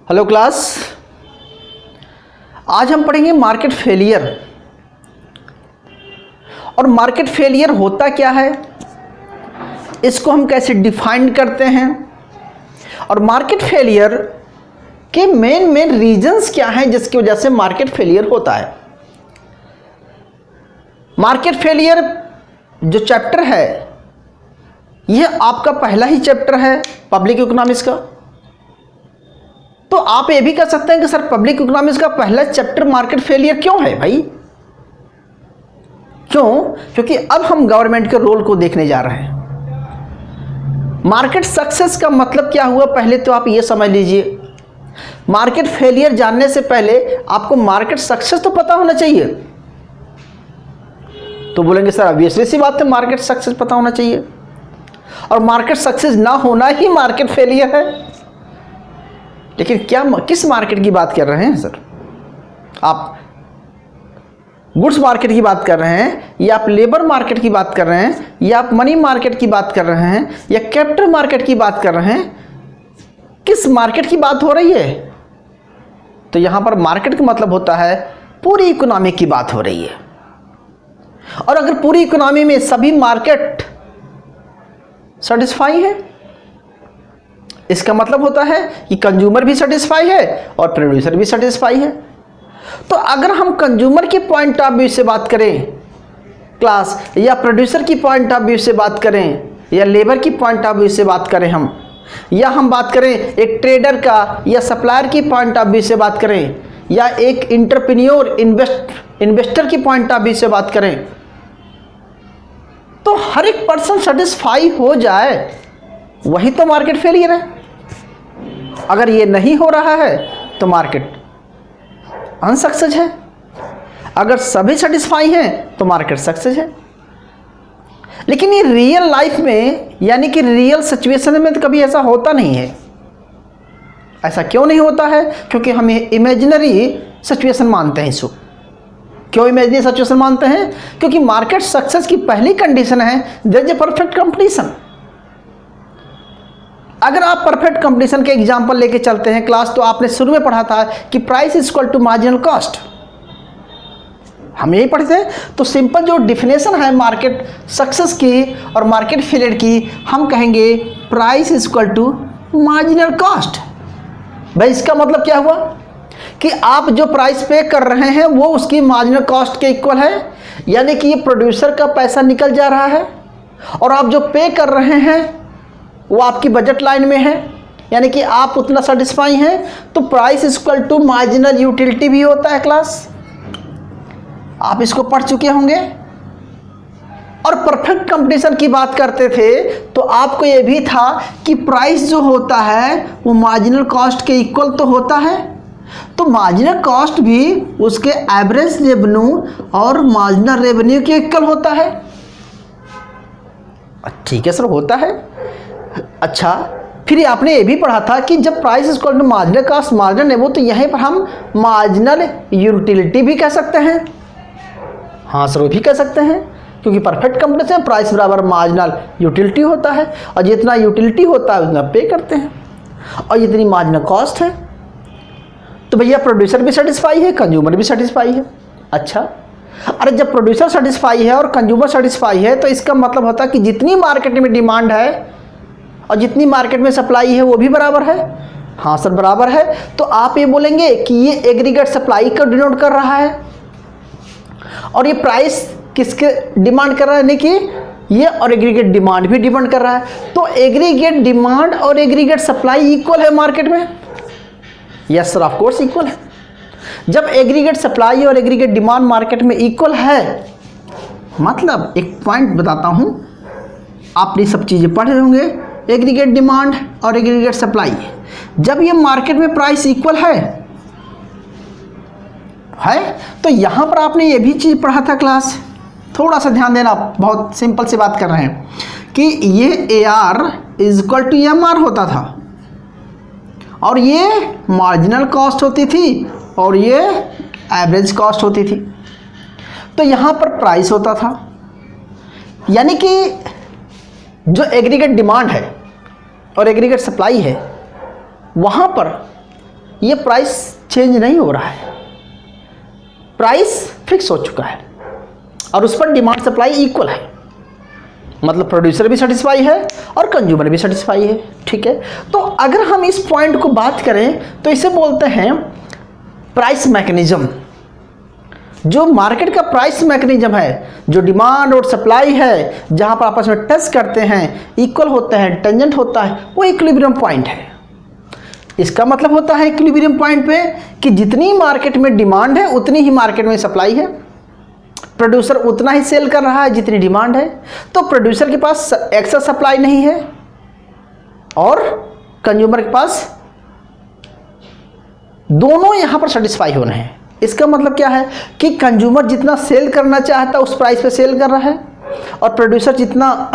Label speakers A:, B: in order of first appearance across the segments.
A: Hello class, आज हम पढ़ेंगे मार्केट फेलियर। और मार्केट फेलियर होता क्या है, इसको हम कैसे डिफाइन करते हैं, और मार्केट फेलियर के मेन रीजंस क्या हैं जिसकी वजह से मार्केट फेलियर होता है। मार्केट फेलियर जो चैप्टर है यह आपका पहला ही चैप्टर है पब्लिक इकोनॉमिक्स का। तो आप ये भी कह सकते हैं कि सर पब्लिक इकोनॉमिक्स का पहला चैप्टर मार्केट फेलियर क्यों है भाई? क्यों? क्योंकि अब हम गवर्नमेंट के रोल को देखने जा रहे हैं। मार्केट सक्सेस का मतलब क्या हुआ, पहले तो आप ये समझ लीजिए। मार्केट फेलियर जानने से पहले आपको मार्केट सक्सेस तो पता होना चाहिए। तो बोलेंगे सर ऑब्वियसली सी बात है, मार्केट सक्सेस पता होना चाहिए, और मार्केट सक्सेस ना होना ही मार्केट फेलियर है। लेकिन किस मार्केट की बात कर रहे हैं सर? आप गुड्स मार्केट की बात कर रहे हैं, या आप लेबर मार्केट की बात कर रहे हैं, या आप मनी मार्केट की बात कर रहे हैं, या कैपिटल मार्केट की बात कर रहे हैं? किस मार्केट की बात हो रही है? तो यहां पर मार्केट का मतलब होता है पूरी इकोनॉमी की बात हो रही है। और अगर पूरी इकोनॉमी में सभी मार्केट सेटिस्फाई है, इसका मतलब होता है कि कंज्यूमर भी सेटिस्फाई है और प्रोड्यूसर भी सेटिस्फाई है। तो अगर हम कंज्यूमर के पॉइंट ऑफ व्यू से बात करें क्लास, या प्रोड्यूसर की पॉइंट ऑफ व्यू से बात करें, या लेबर की पॉइंट ऑफ व्यू से बात करें या हम बात करें एक ट्रेडर का या सप्लायर की पॉइंट ऑफ व्यू से बात करें, या एक एंटरप्रेन्योर इन्वेस्टर की पॉइंट ऑफ व्यू से बात करें, तो हर एक पर्सन सेटिस्फाई हो जाए वही तो मार्केट फेलियर है। अगर ये नहीं हो रहा है तो मार्केट अनसक्सेस है। अगर सभी सेटिस्फाई हैं तो मार्केट सक्सेस है। लेकिन ये रियल लाइफ में, यानी कि रियल सिचुएशन में तो कभी ऐसा होता नहीं है। ऐसा क्यों नहीं होता है? क्योंकि हम इमेजिनरी सिचुएशन मानते हैं इसको। क्यों इमेजिनरी सिचुएशन मानते हैं? क्योंकि मार्केट सक्सेस की पहली कंडीशन है there is a perfect competition. अगर आप परफेक्ट कंपटीशन के एग्जांपल लेके चलते हैं क्लास, तो आपने शुरू में पढ़ा था कि price is equal to marginal cost. हम यही पढ़े थे। तो सिंपल जो डिफिनेशन है मार्केट सक्सेस की और मार्केट फेलियर की, हम कहेंगे price is equal to marginal cost. भाई इसका मतलब क्या हुआ कि आप जो प्राइस पे कर रहे हैं वो उसकी मार्जिनल कॉस्ट के इक्वल है, यानी कि ये प्रोड्यूसर का पैसा निकल जा रहा है, और आप जो पे कर रहे हैं वो आपकी बजट लाइन में है, यानी कि आप उतना सेटिस्फाई हैं। तो price equal to marginal utility भी होता है क्लास, आप इसको पढ़ चुके होंगे। और परफेक्ट कंपटीशन की बात करते थे तो आपको ये भी था कि प्राइस जो होता है वो मार्जिनल कॉस्ट के इक्वल तो होता है। तो मार्जिनल कॉस्ट भी उसके एवरेज रेवेन्यू और मार्जिनल रेवेन्यू के इक्वल होता है। ठीक है सर, होता है। अच्छा, फिर आपने ये भी पढ़ा था कि जब price is equal to marginal cost marginal revenue, तो यहीं पर हम मार्जिनल यूटिलिटी भी कह सकते हैं। हाँ सर, वो भी कह सकते हैं, क्योंकि परफेक्ट कंपटीशन में प्राइस बराबर मार्जिनल यूटिलिटी होता है, और जितना यूटिलिटी होता है उतना पे करते हैं, और जितनी मार्जिनल कॉस्ट है। तो भैया प्रोड्यूसर भी सेटिस्फाई है, कंज्यूमर भी सेटिस्फाई है। अच्छा, अरे जब प्रोड्यूसर सेटिस्फाई है और कंज्यूमर सेटिस्फाई है, तो इसका मतलब होता है कि जितनी मार्केट में डिमांड है और जितनी मार्केट में सप्लाई है वो भी बराबर है। हाँ सर, बराबर है। तो आप ये बोलेंगे कि ये एग्रीगेट सप्लाई को डिनोट कर रहा है, और ये प्राइस किसके डिमांड कर रहा है, यानी कि ये और एग्रीगेट डिमांड भी डिमांड कर रहा है। तो एग्रीगेट डिमांड और एग्रीगेट सप्लाई इक्वल है मार्केट में? Yes sir, of course equal है। जब एग्रीगेट सप्लाई और एग्रीगेट डिमांड मार्केट में इक्वल है, मतलब एक पॉइंट बताता हूं, आपने सब चीजें पढ़े होंगे, एग्रीगेट डिमांड और एग्रीगेट सप्लाई, जब ये मार्केट में प्राइस इक्वल है, तो यहां पर आपने ये भी चीज पढ़ा था क्लास, थोड़ा सा ध्यान देना, बहुत सिंपल सी बात कर रहे हैं कि ये AR is equal to MR होता था, और ये मार्जिनल कॉस्ट होती थी और ये एवरेज कॉस्ट होती थी। तो यहां पर प्राइस होता था, यानी कि जो एग्रीगेट डिमांड है और एग्रीगेट सप्लाई है, वहाँ पर ये प्राइस चेंज नहीं हो रहा है, प्राइस फिक्स हो चुका है और उस पर डिमांड सप्लाई इक्वल है, मतलब प्रोड्यूसर भी सेटिस्फाई है और कंज्यूमर भी सेटिस्फाई है। ठीक है, तो अगर हम इस पॉइंट को बात करें तो इसे बोलते हैं प्राइस मैकेनिज्म। जो मार्केट का प्राइस मैकेनिज्म है, जो डिमांड और सप्लाई है, जहां पर आपस में टच करते हैं, इक्वल होते हैं, टेंजेंट होता है, वो इक्विलिब्रियम पॉइंट है। इसका मतलब होता है इक्विलिब्रियम पॉइंट पे कि जितनी मार्केट में डिमांड है उतनी ही मार्केट में सप्लाई है, प्रोड्यूसर उतना ही सेल कर रहा है जितनी डिमांड है, तो प्रोड्यूसर के पास एक्सेस सप्लाई नहीं है और कंज्यूमर के पास, दोनों यहां पर सेटिस्फाई होने हैं। इसका मतलब क्या है कि कंज्यूमर जितना सेल करना चाहता है उस प्राइस पे सेल कर रहा है और प्रोड्यूसर जितना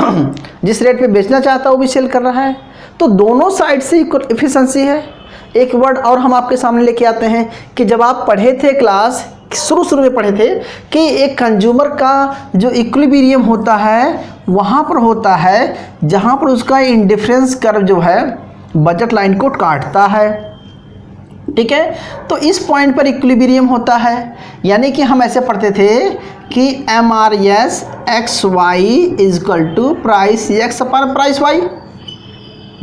A: जिस रेट पे बेचना चाहता है वो भी सेल कर रहा है, तो दोनों साइड से इफिशिएंसी है। एक वर्ड और हम आपके सामने लेके आते हैं कि जब आप पढ़े थे क्लास शुरू में पढ़े थे कि एक कंज्यूमर का जो इक्विलिब्रियम होता है वहाँ पर होता है जहाँ पर उसका इंडिफरेंस कर्व जो है बजट लाइन को काटता है। ठीक है, तो इस पॉइंट पर इक्विलिब्रियम होता है, यानी कि हम ऐसे पढ़ते थे कि MRS XY is equal to price X पर प्राइस Y।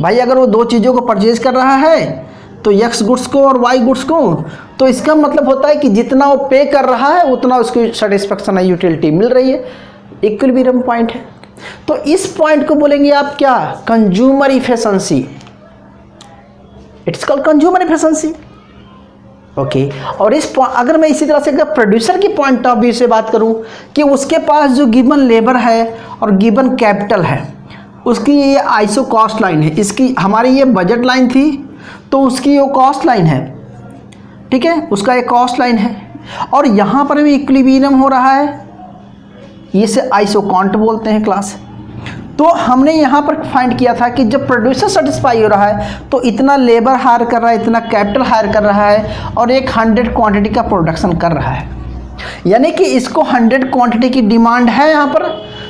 A: भाई अगर वो दो चीज़ों को परचेज कर रहा है तो X गुड्स को और Y गुड्स को, तो इसका मतलब होता है कि जितना वो पे कर रहा है उतना उसकी सेटिस्फेक्शन है, यूटिलिटी मिल रही है, इक्विलिब्रियम पॉइंट है। तो इस पॉइंट को बोलेंगे आप क्या, consumer efficiency. It's called consumer efficiency. Okay, और अगर मैं इसी तरह से अगर प्रोड्यूसर की पॉइंट ऑफ व्यू से बात करूं कि उसके पास जो गिवन लेबर है और गिवन कैपिटल है, उसकी ये आइसो कॉस्ट लाइन है, इसकी हमारी ये बजट लाइन थी तो उसकी वो कॉस्ट लाइन है। ठीक है, उसका एक कॉस्ट लाइन है और यहाँ पर भी इक्विलिब्रियम हो रहा है, इसे आइसोकॉन्ट बोलते हैं क्लास। तो हमने यहाँ पर फाइंड किया था कि जब प्रोड्यूसर सेटिस्फाई हो रहा है तो इतना लेबर हायर कर रहा है, इतना कैपिटल हायर कर रहा है और एक 100 क्वांटिटी का प्रोडक्शन कर रहा है, यानी कि इसको 100 क्वांटिटी की डिमांड है यहाँ पर,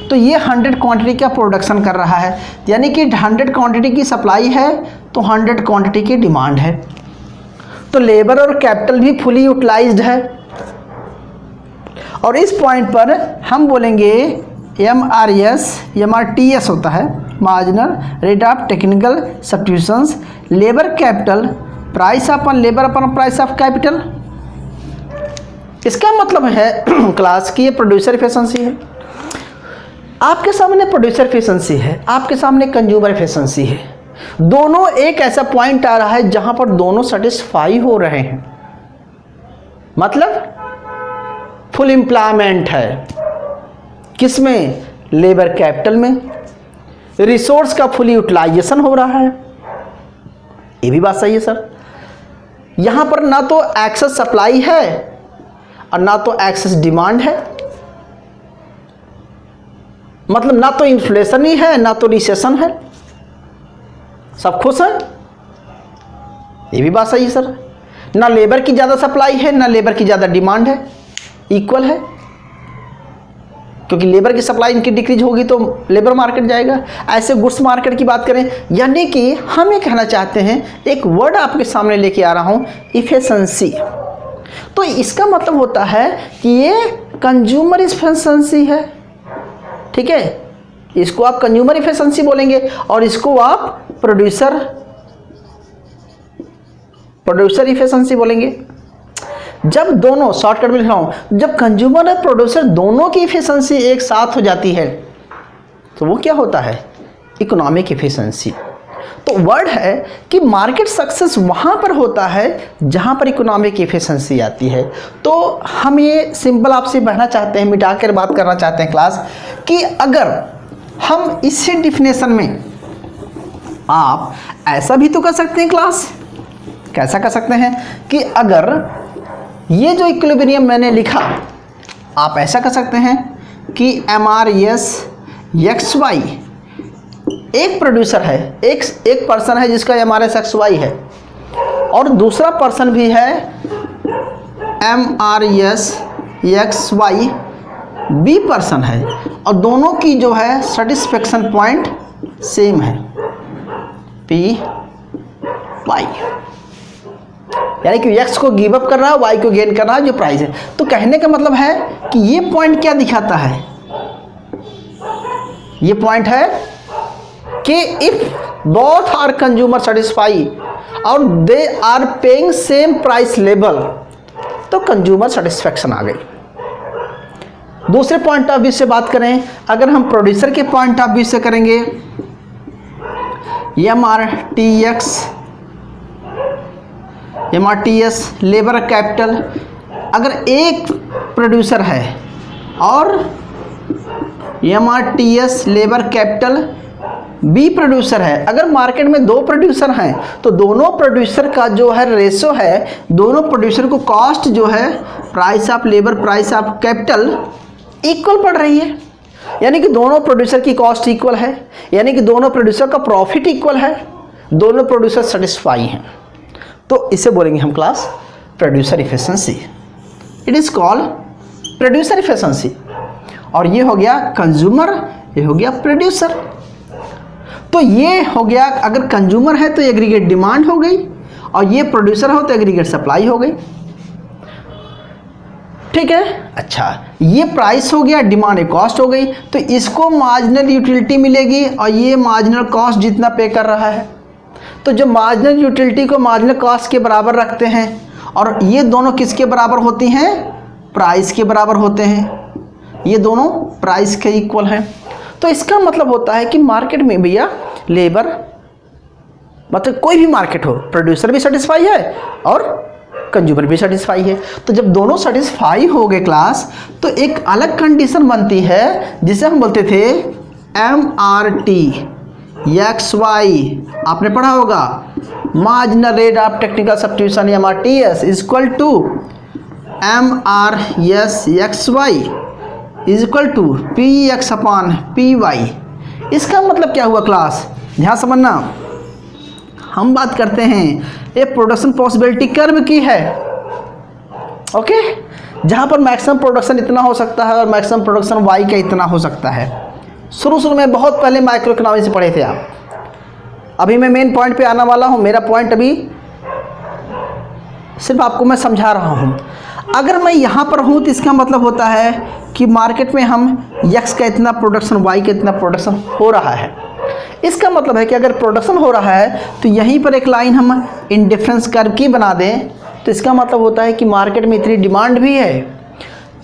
A: तो ये 100 क्वांटिटी का प्रोडक्शन कर रहा है, यानी कि 100 क्वांटिटी की सप्लाई है तो 100 क्वांटिटी की डिमांड है, तो लेबर और कैपिटल भी फुली यूटिलाइज्ड है। और इस पॉइंट पर हम बोलेंगे MRTS होता है, marginal rate of technical substitutions, labour capital price upon labour upon price of capital. इसका मतलब है क्लास की ये प्रोड्यूसर इफिशिएंसी है, आपके सामने प्रोड्यूसर इफिशिएंसी है, आपके सामने कंज्यूमर इफिशिएंसी है, दोनों एक ऐसा पॉइंट आ रहा है जहां पर दोनों सेटिस्फाई हो रहे हैं, मतलब फुल एम्प्लॉयमेंट है, किसमें, लेबर कैपिटल में, रिसोर्स का फुल यूटिलाइजेशन हो रहा है। ये भी बात सही है सर, यहां पर ना तो एक्सेस सप्लाई है और ना तो एक्सेस डिमांड है, मतलब ना तो इन्फ्लेशन ही है ना तो रिसेशन है, सब खुश हैं। ये भी बात सही है सर, ना लेबर की ज़्यादा सप्लाई है ना लेबर की ज़्यादा डिमांड है, इक्वल है, क्योंकि लेबर की सप्लाई इनकी डिक्रीज होगी तो लेबर मार्केट जाएगा। ऐसे गुड्स मार्केट की बात करें, यानी कि हम ये कहना चाहते हैं, एक वर्ड आपके सामने लेके आ रहा हूँ, इफिशिएंसी। तो इसका मतलब होता है कि ये कंज्यूमर इफिशिएंसी है। ठीक है, इसको आप कंज्यूमर इफिशिएंसी बोलेंगे और इसको आप प्रोड्यूसर इफिशिएंसी बोलेंगे। जब दोनों, शॉर्टकट में लिख रहा हूं, जब कंज्यूमर और प्रोड्यूसर दोनों की इफिशिएंसी एक साथ हो जाती है तो वो क्या होता है, इकोनॉमिक इफिशिएंसी। तो वर्ड है कि मार्केट सक्सेस वहां पर होता है जहां पर इकोनॉमिक इफिशिएंसी आती है। तो हम ये सिंपल आपसे बढ़ना चाहते हैं, मिटाकर बात करना चाहते हैं क्लास, कि अगर हम इसी डिफिनेशन में, आप ऐसा भी तो कर सकते हैं क्लास, कैसा कर सकते हैं कि अगर ये जो इक्विलिब्रियम मैंने लिखा, आप ऐसा कर सकते हैं कि MRS XY, एक प्रोड्यूसर है, एक पर्सन है जिसका MRS XY है और दूसरा पर्सन भी है MRS XY B पर्सन है, और दोनों की जो है सेटिस्फेक्शन पॉइंट सेम है, PY। यानी कि एक्स को गिव अप कर रहा है, वाई को गेन कर रहा है, जो प्राइस है। तो कहने का मतलब है कि ये पॉइंट क्या दिखाता है, ये पॉइंट है कि if both are consumer satisfy और they are paying same price level, तो कंज्यूमर सेटिस्फैक्शन आ गई। दूसरे पॉइंट ऑफ व्यू से बात करें, अगर हम प्रोड्यूसर के पॉइंट ऑफ व्यू से करेंगे, MRTS लेबर कैपिटल, अगर एक प्रोड्यूसर है और MRTS labour capital B producer है, अगर मार्केट में दो प्रोड्यूसर हैं तो दोनों प्रोड्यूसर का जो है रेशो है, दोनों प्रोड्यूसर को कॉस्ट जो है price of labour price of capital equal पड़ रही है, यानी कि दोनों प्रोड्यूसर की कॉस्ट इक्वल है, यानी कि दोनों प्रोड्यूसर का प्रॉफिट इक्वल है, दोनों प्रोड्यूसर सेटिस्फाई हैं। तो इसे बोलेंगे हम class producer efficiency. It is called producer efficiency. और ये हो गया कंज्यूमर, ये हो गया प्रोड्यूसर। तो ये हो गया, अगर कंज्यूमर है तो एग्रीगेट डिमांड हो गई, और ये प्रोड्यूसर हो तो एग्रीगेट सप्लाई हो गई। ठीक है, अच्छा, ये प्राइस हो गया, डिमांड एक कॉस्ट हो गई, तो इसको मार्जिनल यूटिलिटी मिलेगी और ये मार्जिनल कॉस्ट जितना पे कर रहा है। तो जो मार्जिनल यूटिलिटी को मार्जिनल कॉस्ट के बराबर रखते हैं, और ये दोनों किसके बराबर होती हैं, प्राइस के बराबर होते हैं, ये दोनों प्राइस के इक्वल हैं। तो इसका मतलब होता है कि मार्केट में भैया लेबर, मतलब कोई भी मार्केट हो, प्रोड्यूसर भी सेटिस्फाई है और कंज्यूमर भी सेटिस्फाई है। तो जब दोनों सेटिस्फाई हो गए क्लास, तो एक अलग कंडीशन बनती है जिसे हम बोलते थे MRTXY, आपने पढ़ा होगा, marginal rate of technical substitution MRTS is equal to MRSXY is equal to PX upon PY। इसका मतलब क्या हुआ क्लास, ध्यान समझना, हम बात करते हैं ये प्रोडक्शन पॉसिबिलिटी कर्व की है, ओके, जहां पर मैक्सिमम प्रोडक्शन इतना हो सकता है और मैक्सिमम प्रोडक्शन वाई का इतना हो सकता है। शुरू में बहुत पहले माइक्रो इकोनॉमिक्स से पढ़े थे आप। अभी मैं मेन पॉइंट पे आने वाला हूं, मेरा पॉइंट अभी सिर्फ आपको मैं समझा रहा हूं। अगर मैं यहां पर हूं तो इसका मतलब होता है कि मार्केट में हम एक्स का इतना प्रोडक्शन, वाई का इतना प्रोडक्शन हो रहा है। इसका मतलब है कि अगर प्रोडक्शन हो रहा है तो यहीं पर एक लाइन हम इंडिफरेंस कर्व की बना दें, तो इसका मतलब होता है कि मार्केट में इतनी डिमांड भी है,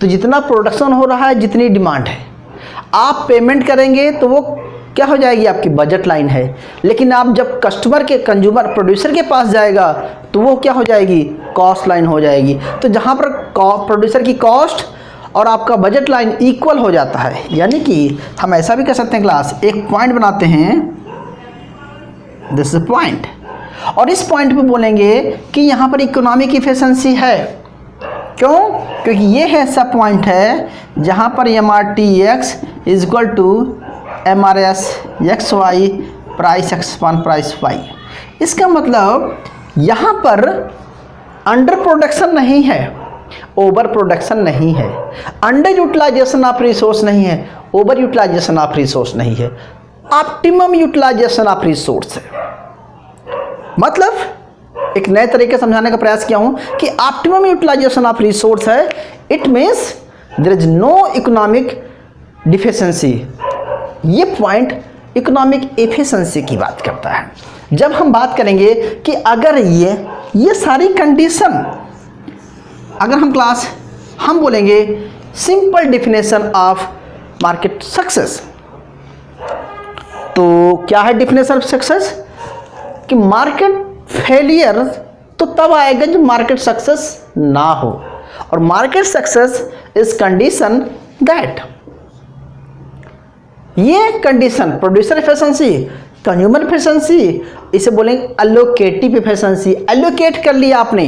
A: तो जितना प्रोडक्शन हो रहा है जितनी डिमांड है, आप पेमेंट करेंगे तो वो क्या हो जाएगी, आपकी बजट लाइन है। लेकिन आप जब कस्टमर के, कंज्यूमर प्रोड्यूसर के पास जाएगा तो वो क्या हो जाएगी, कॉस्ट लाइन हो जाएगी। तो जहाँ पर प्रोड्यूसर की कॉस्ट और आपका बजट लाइन इक्वल हो जाता है, यानी कि हम ऐसा भी कर सकते हैं क्लास, एक पॉइंट बनाते हैं, दिस इज पॉइंट, और इस पॉइंट पे बोलेंगे कि यहाँ पर इकोनॉमिक इफिशिएंसी है। क्यों, क्योंकि ये है ऐसा पॉइंट है जहाँ पर MRTX is equal to MRSXY price X upon price Y. इसका मतलब यहाँ पर अंडर प्रोडक्शन नहीं है, ओवर प्रोडक्शन नहीं है, अंडर यूटिलाइजेशन ऑफ रिसोर्स नहीं है, ओवर यूटिलाइजेशन ऑफ रिसोर्स नहीं है, ऑप्टिमम यूटिलाइजेशन ऑफ रिसोर्स है। मतलब एक नए तरीके समझाने का प्रयास किया हूं कि ऑप्टिमम यूटिलाइजेशन ऑफ रिसोर्स है, it means there is no economic deficiency. ये पॉइंट इकोनॉमिक एफिशिएंसी की बात करता है। जब हम बात करेंगे कि अगर ये सारी कंडीशन, अगर हम क्लास हम बोलेंगे simple definition of market success, तो क्या है डेफिनेशन ऑफ सक्सेस, कि मार्केट फेलियर तो तब आएगा जब मार्केट सक्सेस ना हो, और market success is condition that, ये condition producer efficiency, consumer efficiency, इसे बोलेंगे एलोकेटिव एफिशिएंसी। एलोकेट कर लिया आपने,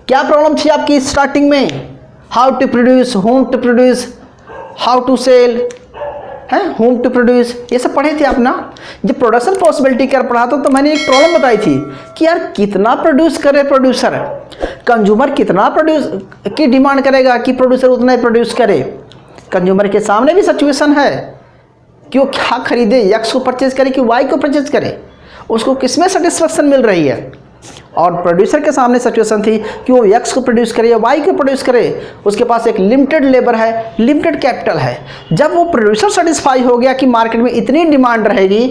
A: क्या प्रॉब्लम थी आपकी स्टार्टिंग में, how to produce, whom to produce, how to sell, है होम टू प्रोड्यूस, ये सब पढ़े थे आप ना। जब प्रोडक्शन पॉसिबिलिटी कर पढ़ा तो मैंने एक प्रॉब्लम बताई थी कि यार कितना प्रोड्यूस करे प्रोड्यूसर, कंज्यूमर कितना प्रोड्यूस की डिमांड करेगा कि प्रोड्यूसर उतना ही प्रोड्यूस करे। कंज्यूमर के सामने भी सिचुएशन है कि वो क्या खरीदे, एक्स को परचेज करे कि वाई को परचेज करे, उसको किसमें सेटिस्फेक्शन मिल रही है, और प्रोड्यूसर के सामने सिचुएशन थी कि वो एक्स को प्रोड्यूस करे या वाई को प्रोड्यूस करे, उसके पास एक लिमिटेड लेबर है, लिमिटेड कैपिटल है। जब वो प्रोड्यूसर सेटिस्फाई हो गया कि मार्केट में इतनी डिमांड रहेगी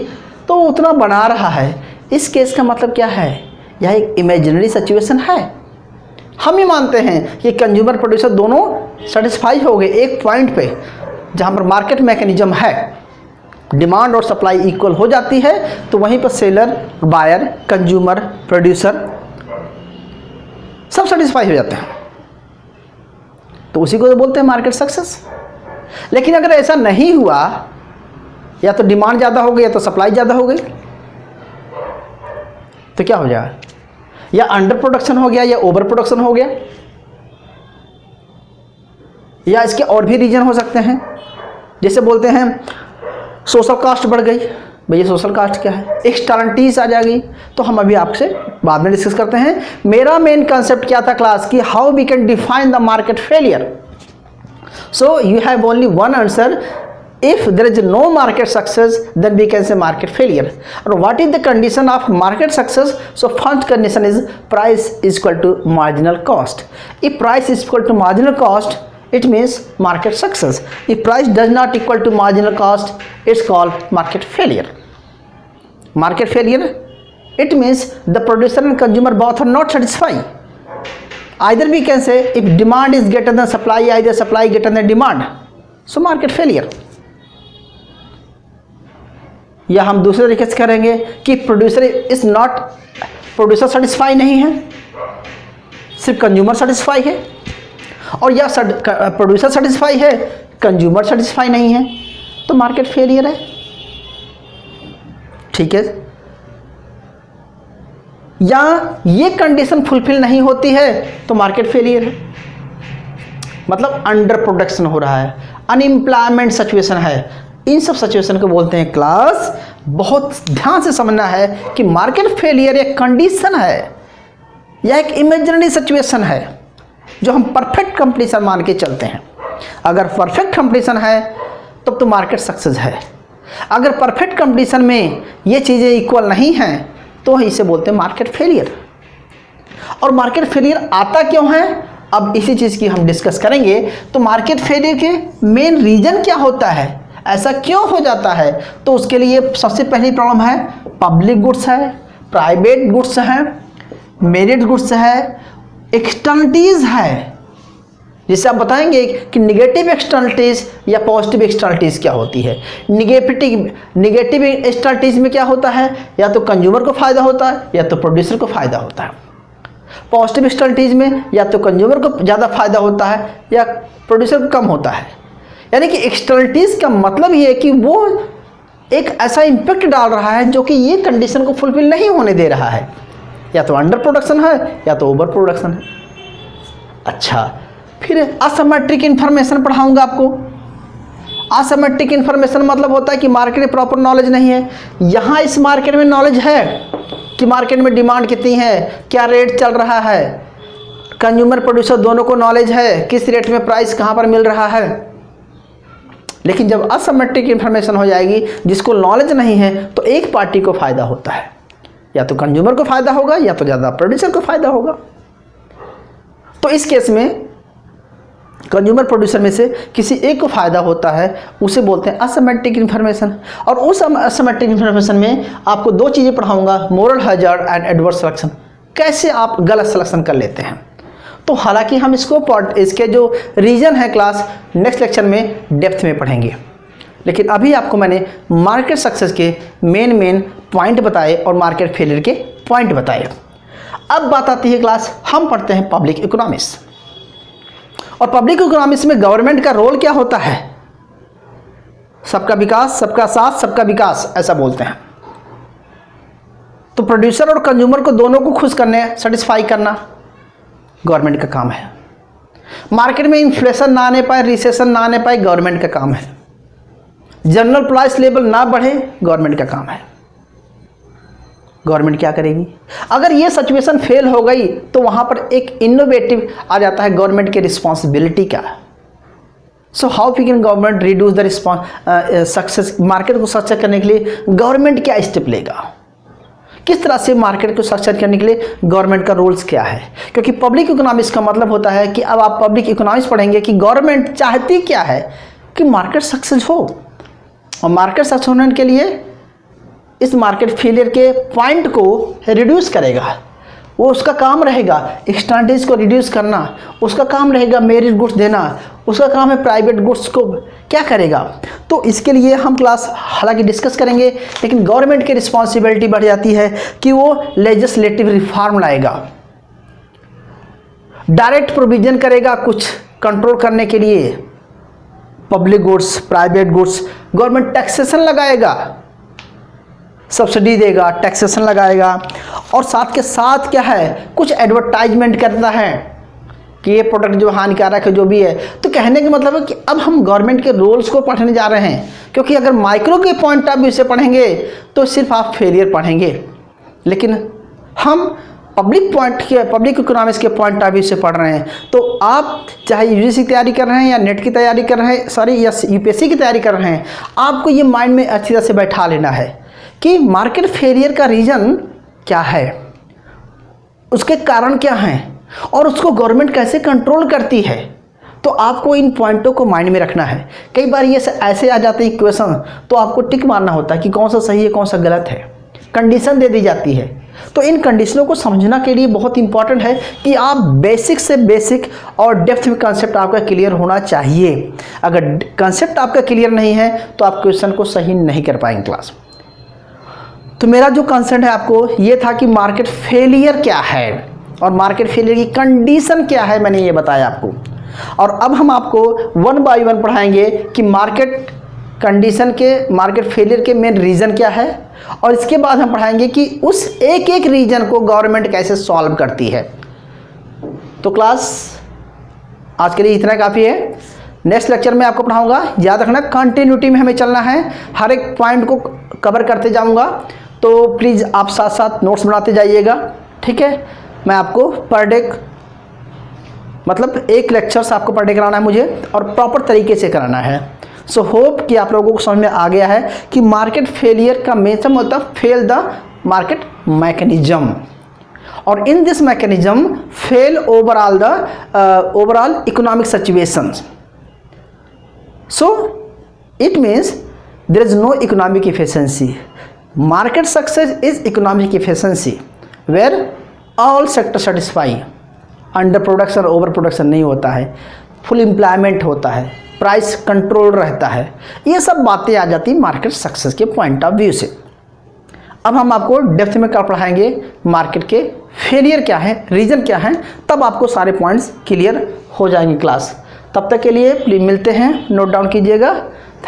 A: तो वो उतना बना रहा है। इस केस का मतलब क्या है, यह एक इमेजिनरी सिचुएशन है। हम ही मानते हैं कि कंज्यूमर प्रोड्यूसर दोनों सेटिस्फाई हो गए एक पॉइंट पे जहाँ पर मार्केट मैकेनिज्म है, डिमांड और सप्लाई इक्वल हो जाती है, तो वहीं पर सेलर, बायर, कंज्यूमर, प्रोड्यूसर सब सेटिस्फाई हो जाते हैं, तो उसी को तो बोलते हैं मार्केट सक्सेस। लेकिन अगर ऐसा नहीं हुआ, या तो डिमांड ज़्यादा हो गई या तो सप्लाई ज़्यादा हो गई, तो क्या हो जाएगा, या अंडर प्रोडक्शन हो गया या ओवर प्रोडक्शन हो गया, या इसके और भी रीजन हो सकते हैं। जैसे बोलते हैं सोशल कास्ट बढ़ गई, भैया सोशल कास्ट क्या है, एक्सटर्नलिटीज आ जाएगी, तो हम अभी आपसे बाद में डिस्कस करते हैं। मेरा मेन कंसेप्ट क्या था क्लास की, how we can define the market failure. So you have only one answer, if there is no market success then we can say market failure. And what is the condition of market success? So first condition is price is equal to marginal cost. If price is equal to marginal cost, it means market success. If price does not equal to marginal cost, it's called market failure. Market failure, it means the producer and consumer both are not satisfied. Either we can say if demand is greater than supply, either supply greater than demand, so market failure. या हम दूसरे तरीके से करेंगे कि producer satisfy नहीं है, सिर्फ कंज्यूमर सेटिस्फाई है, और या प्रोड्यूसर सेटिस्फाई है, कंज्यूमर सेटिस्फाई नहीं है, तो मार्केट फेलियर है। ठीक है, या ये कंडीशन फुलफिल नहीं होती है तो मार्केट फेलियर है, मतलब अंडर प्रोडक्शन हो रहा है, अनएम्प्लॉयमेंट सिचुएशन है। इन सब सिचुएशन को बोलते हैं क्लास, बहुत ध्यान से समझना है कि मार्केट फेलियर एक कंडीशन है या एक इमेजिनरी सिचुएशन है जो हम परफेक्ट कंप्लीशन मान के चलते हैं। अगर परफेक्ट कंप्लीशन है तब तो मार्केट सक्सेस है, अगर परफेक्ट कंप्लीशन में ये चीज़ें इक्वल नहीं हैं तो इसे बोलते हैं मार्केट फेलियर। और मार्केट फेलियर आता क्यों है, अब इसी चीज़ की हम डिस्कस करेंगे। तो मार्केट फेलियर के मेन रीजन क्या होता है, ऐसा क्यों हो जाता है, तो उसके लिए सबसे पहली प्रॉब्लम है पब्लिक गुड्स है, प्राइवेट गुड्स है, मेरिट गुड्स है, एक्सटर्नलिटीज है। जिससे आप बताएंगे कि निगेटिव एक्सटर्नलिटीज या पॉजिटिव एक्सटर्नलिटीज क्या होती है। निगेटिव एक्सटर्नलिटीज में क्या होता है, या तो कंज्यूमर को फायदा होता है या तो प्रोड्यूसर को फायदा होता है। पॉजिटिव एक्सटर्नलिटीज में या तो कंज्यूमर को ज़्यादा फायदा होता है या प्रोड्यूसर को कम होता है। यानी कि एक्सटर्नलिटीज का मतलब ये है कि वो एक ऐसा इम्पैक्ट डाल रहा है जो कि ये कंडीशन को फुलफिल नहीं होने दे रहा है, या तो अंडर प्रोडक्शन है या तो ओवर प्रोडक्शन है। अच्छा, फिर असिमेट्रिक इन्फॉर्मेशन पढ़ाऊंगा आपको। असिमेट्रिक इन्फॉर्मेशन मतलब होता है कि मार्केट में प्रॉपर नॉलेज नहीं है। यहाँ इस मार्केट में नॉलेज है कि मार्केट में डिमांड कितनी है, क्या रेट चल रहा है, कंज्यूमर प्रोड्यूसर दोनों को नॉलेज है किस रेट में प्राइस कहाँ पर मिल रहा है। लेकिन जब असिमेट्रिक इन्फॉर्मेशन हो जाएगी, जिसको नॉलेज नहीं है, तो एक पार्टी को फायदा होता है, या तो कंज्यूमर को फायदा होगा या तो ज़्यादा प्रोड्यूसर को फायदा होगा। तो इस केस में कंज्यूमर प्रोड्यूसर में से किसी एक को फायदा होता है, उसे बोलते हैं असिमेट्रिक इन्फॉर्मेशन। और उस असिमेट्रिक इन्फॉर्मेशन में आपको दो चीज़ें पढ़ाऊंगा, moral hazard and adverse selection, कैसे आप गलत सिलेक्शन कर लेते हैं। तो हालांकि हम इसके जो रीजन है क्लास नेक्स्ट लेक्चर में डेप्थ में पढ़ेंगे, लेकिन अभी आपको मैंने मार्केट सक्सेस के मेन पॉइंट बताए और मार्केट फेलियर के पॉइंट बताए। अब बात आती है क्लास, हम पढ़ते हैं पब्लिक इकोनॉमिक्स। और पब्लिक इकोनॉमिक्स में गवर्नमेंट का रोल क्या होता है, सबका विकास, सबका साथ, सबका विकास, ऐसा बोलते हैं। तो प्रोड्यूसर और कंज्यूमर को दोनों को खुश करने, सेटिस्फाई करना गवर्नमेंट का काम है। मार्केट में इन्फ्लेशन ना आने पाए, रिसेशन ना आने पाए, गवर्नमेंट का काम है। जनरल प्राइस लेवल ना बढ़े, गवर्नमेंट का काम है। गवर्नमेंट क्या करेगी, अगर ये सिचुएशन फेल हो गई तो वहां पर एक इनोवेटिव आ जाता है गवर्नमेंट की रिस्पॉन्सिबिलिटी का। So how we can government reduce the success, market को सक्सेस करने के लिए गवर्नमेंट क्या स्टेप लेगा, किस तरह से मार्केट को सक्सेस करने के लिए गवर्नमेंट का रूल्स क्या है। क्योंकि पब्लिक इकोनॉमिक्स का मतलब होता है कि अब आप पब्लिक इकोनॉमिक्स पढ़ेंगे कि गवर्नमेंट चाहती क्या है कि मार्केट सक्सेस हो, और मार्केट सक्सेस होने के लिए इस मार्केट फेलियर के पॉइंट को रिड्यूस करेगा। वो उसका काम रहेगा एक्सटर्नलिटीज को रिड्यूस करना, उसका काम रहेगा मेरिट गुड्स देना, उसका काम है प्राइवेट गुड्स को क्या करेगा। तो इसके लिए हम क्लास हालांकि डिस्कस करेंगे, लेकिन गवर्नमेंट की रिस्पॉन्सिबिलिटी बढ़ जाती है कि वो लेजिस्लेटिव रिफॉर्म लाएगा, डायरेक्ट प्रोविजन करेगा कुछ कंट्रोल करने के लिए, public goods, private goods, government taxation लगाएगा, सब्सिडी देगा, टैक्सेशन लगाएगा, और साथ के साथ क्या है कुछ एडवर्टाइजमेंट करता है कि ये प्रोडक्ट जो हानिकारक है जो भी है। तो कहने का मतलब है कि अब हम गवर्नमेंट के रूल्स को पढ़ने जा रहे हैं, क्योंकि अगर माइक्रो के पॉइंट ऑफ व्यू से पढ़ेंगे तो सिर्फ आप फेलियर पढ़ेंगे, लेकिन हम पब्लिक इकोनॉमिक्स के पॉइंट ऑफ व्यू से पढ़ रहे हैं। तो आप चाहे यूजीसी की तैयारी कर रहे हैं या नेट की तैयारी कर रहे हैं, या यूपीएससी की तैयारी कर रहे हैं, आपको ये माइंड में अच्छी तरह से बैठा लेना है कि मार्केट फेलियर का रीज़न क्या है, उसके कारण क्या हैं, और उसको गवर्नमेंट कैसे कंट्रोल करती है। तो आपको इन पॉइंटों को माइंड में रखना है। कई बार ये ऐसे आ जाते हैं क्वेश्चन, तो आपको टिक मारना होता है कि कौन सा सही है कौन सा गलत है, कंडीशन दे दी जाती है। तो इन कंडीशनों को समझना के लिए बहुत इंपॉर्टेंट है कि आप बेसिक से बेसिक और डेप्थ में कंसेप्ट आपका क्लियर होना चाहिए। अगर कंसेप्ट आपका क्लियर नहीं है तो आप क्वेश्चन को सही नहीं कर पाएंगे क्लास। तो मेरा जो कंसेप्ट है आपको ये था कि मार्केट फेलियर क्या है और मार्केट फेलियर की कंडीशन क्या है, मैंने ये बताया आपको। और अब हम आपको वन बाय वन पढ़ाएंगे कि मार्केट कंडीशन के, मार्केट फेलियर के मेन रीज़न क्या है, और इसके बाद हम पढ़ाएंगे कि उस एक एक रीजन को गवर्नमेंट कैसे सॉल्व करती है। तो क्लास आज के लिए इतना काफ़ी है। नेक्स्ट लेक्चर में आपको पढ़ाऊंगा, याद रखना कंटिन्यूटी में हमें चलना है, हर एक पॉइंट को कवर करते जाऊंगा। तो प्लीज़ आप साथ साथ नोट्स बनाते जाइएगा, ठीक है। मैं आपको पर डे मतलब एक लेक्चर्स आपको पर डे कराना है मुझे, और प्रॉपर तरीके से कराना है। सो होप कि आप लोगों को समझ में आ गया है कि मार्केट फेलियर का मेथड होता है फेल द मार्केट मैकेनिज्म, और in this mechanism fail overall the overall economic situations. So it means there is no economic efficiency. Market success is economic efficiency where all sectors satisfy. Under production, over production नहीं होता है, full employment होता है, price control रहता है। ये सब बातें आ जाती हैं मार्केट सक्सेस के पॉइंट ऑफ व्यू से। अब हम आपको डेप्थ में क्या पढ़ाएंगे, मार्केट के फेलियर क्या है, रीजन क्या है, तब आपको सारे पॉइंट्स क्लियर हो जाएंगे क्लास। तब तक के लिए प्लीज मिलते हैं, नोट डाउन कीजिएगा।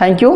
A: Thank you.